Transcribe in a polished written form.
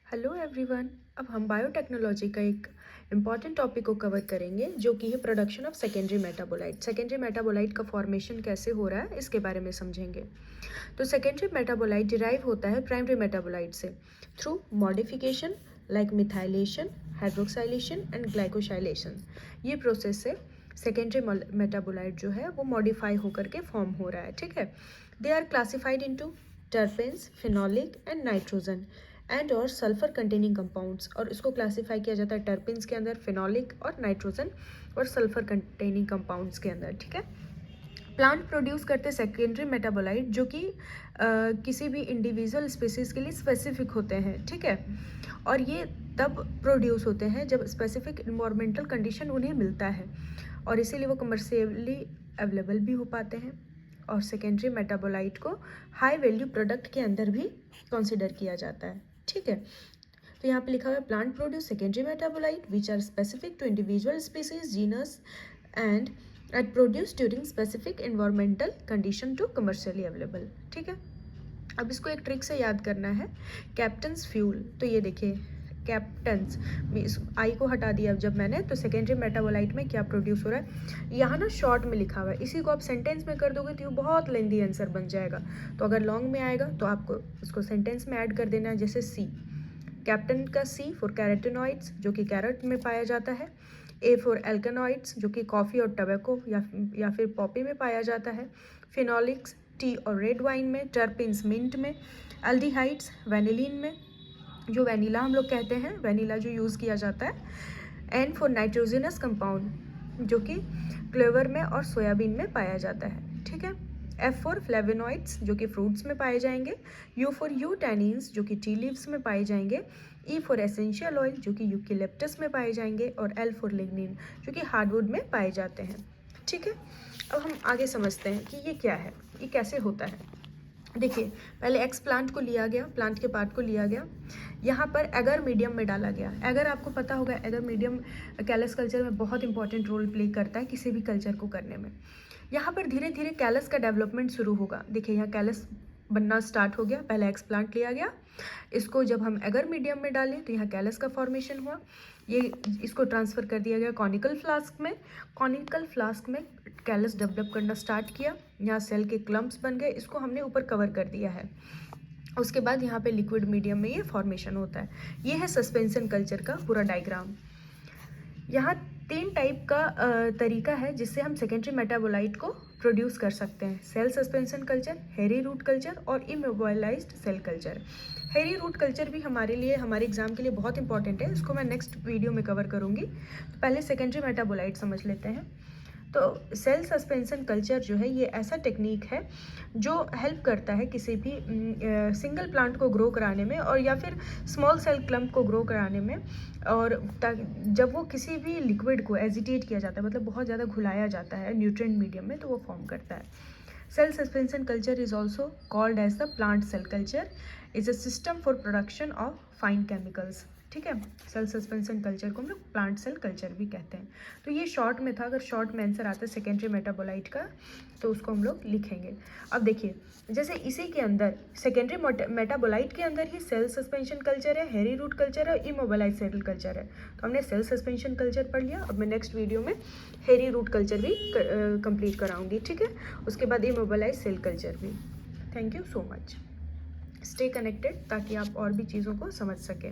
Hello everyone. अब हम biotechnology का एक इम्पॉर्टेंट टॉपिक को कवर करेंगे जो कि है production of secondary metabolite. Secondary metabolite का फॉर्मेशन कैसे हो रहा है इसके बारे में समझेंगे। तो सेकेंडरी मेटाबोलाइट डिराइव होता है प्राइमरी मेटाबोलाइट से through modification like methylation, hydroxylation and glycosylation. ये प्रोसेस से सेकेंडरी मेटाबोलाइट जो है वो मॉडिफाई होकर के फॉर्म हो रहा है। ठीक है, they are classified into terpenes, phenolic and nitrogen and और सल्फर कंटेनिंग कंपाउंड्स। और इसको क्लासीफाई किया जाता है टर्पिन्स के अंदर, फिनोलिक और नाइट्रोजन और सल्फर कंटेनिंग कंपाउंड्स के अंदर। ठीक है, प्लांट प्रोड्यूस करते सेकेंडरी मेटाबोलाइट जो कि किसी भी इंडिविजुअल स्पीसीज के लिए स्पेसिफिक होते हैं। ठीक है, और ये तब प्रोड्यूस होते हैं जब स्पेसिफिक इन्वायरमेंटल कंडीशन उन्हें मिलता है और इसीलिए वो कमर्शियली अवेलेबल भी हो पाते हैं। और सेकेंडरी मेटाबोलाइट को हाई वैल्यू प्रोडक्ट के अंदर भी कंसिडर किया जाता है। ठीक है, तो यहाँ पे लिखा हुआ है plant produce secondary metabolite which are specific to individual species, genus and at produce during specific environmental condition to commercially available. ठीक है, अब इसको एक ट्रिक से याद करना है, कैप्टन्स फ्यूल। तो ये देखिए कैप्टन्स, इस आई को हटा दिया जब मैंने, तो सेकेंडरी मेटाबोलाइट में क्या प्रोड्यूस हो रहा है यहाँ ना शॉर्ट में लिखा हुआ है। इसी को आप सेंटेंस में कर दोगे तो ये बहुत लेंदी आंसर बन जाएगा। तो अगर लॉन्ग में आएगा तो आपको उसको सेंटेंस में ऐड कर देना है। जैसे सी, कैप्टन का सी फॉर कैरेटिनॉइड्स जो कि कैरेट में पाया जाता है, ए फॉर एल्केनॉइड्स जो कि कॉफ़ी और टबैको या फिर पॉपी में पाया जाता है, फिनोलिक्स टी और रेड वाइन में, टर्पिन्स मिंट में, एल्डिहाइड्स वैनिलीन में जो वैनिला हम लोग कहते हैं, वैनिला जो यूज़ किया जाता है, एन फॉर नाइट्रोजनस कंपाउंड जो कि क्लेवर में और सोयाबीन में पाया जाता है। ठीक है, एफ फॉर फ्लेवोनॉइड्स जो कि फ्रूट्स में पाए जाएंगे, यू फॉर यूटैनिन्स जो कि टी लीव्स में पाए जाएंगे, ई फॉर एसेंशियल ऑयल जो कि यूकेलिप्टस में पाए जाएंगे और एल फॉर लिग्निन जो कि हार्डवुड में पाए जाते हैं। ठीक है, अब हम आगे समझते हैं कि ये क्या है, ये कैसे होता है। देखिए, पहले एक्स प्लांट को लिया गया, प्लांट के पार्ट को लिया गया, यहाँ पर एगर मीडियम में डाला गया। एगर आपको पता होगा, एगर मीडियम कैलस कल्चर में बहुत इंपॉर्टेंट रोल प्ले करता है किसी भी कल्चर को करने में। यहाँ पर धीरे धीरे कैलस का डेवलपमेंट शुरू होगा। देखिए यहाँ कैलस बनना स्टार्ट हो गया, पहले एक्स प्लांट लिया गया, इसको जब हम एगर मीडियम में डालें तो यहाँ कैलस का फॉर्मेशन हुआ। ये इसको ट्रांसफ़र कर दिया गया कॉनिकल फ्लास्क में, कॉनिकल फ्लास्क में कैलस डेवलप करना स्टार्ट किया, यहाँ सेल के क्लम्प्स बन गए, इसको हमने ऊपर कवर कर दिया है। उसके बाद यहाँ पे लिक्विड मीडियम में ये फॉर्मेशन होता है। ये है सस्पेंशन कल्चर का पूरा डायग्राम। यहाँ 3 टाइप का तरीका है जिससे हम सेकेंडरी मेटाबोलाइट को प्रोड्यूस कर सकते हैं। सेल सस्पेंशन कल्चर, हेरी रूट कल्चर और इमोबाइलाइज्ड सेल कल्चर। हेरी रूट कल्चर भी हमारे लिए, हमारे एग्जाम के लिए बहुत इंपॉर्टेंट है, इसको मैं नेक्स्ट वीडियो में कवर करूँगी। तो पहले सेकेंडरी मेटाबोलाइट समझ लेते हैं। तो सेल सस्पेंशन कल्चर जो है ये ऐसा टेक्निक है जो हेल्प करता है किसी भी सिंगल प्लांट को ग्रो कराने में और या फिर स्मॉल सेल क्लम्प को ग्रो कराने में। और जब वो किसी भी लिक्विड को एजिटेट किया जाता है, मतलब बहुत ज़्यादा घुलाया जाता है न्यूट्रिएंट मीडियम में, तो वो फॉर्म करता है। Cell suspension culture is also called as the plant cell culture, is a system for production of fine chemicals. ठीक है, सेल सस्पेंशन कल्चर को हम लोग प्लांट सेल कल्चर भी कहते हैं। तो ये शॉर्ट में था, अगर शॉर्ट में आंसर आता है सेकेंडरी मेटाबोलाइट का तो उसको हम लोग लिखेंगे। अब देखिए, जैसे इसी के अंदर सेकेंडरी मेटाबोलाइट के अंदर ही सेल सस्पेंशन कल्चर है, हेरी रूट कल्चर है, इमोबाइलाइज्ड सेल कल्चर है। तो हमने सेल सस्पेंशन कल्चर पढ़ लिया। अब मैं नेक्स्ट वीडियो में हेरी रूट कल्चर भी कंप्लीट कराऊंगी। ठीक है, उसके बाद इमोबाइलाइज्ड सेल कल्चर भी। Thank you so much, stay connected ताकि आप और भी चीज़ों को समझ सकें।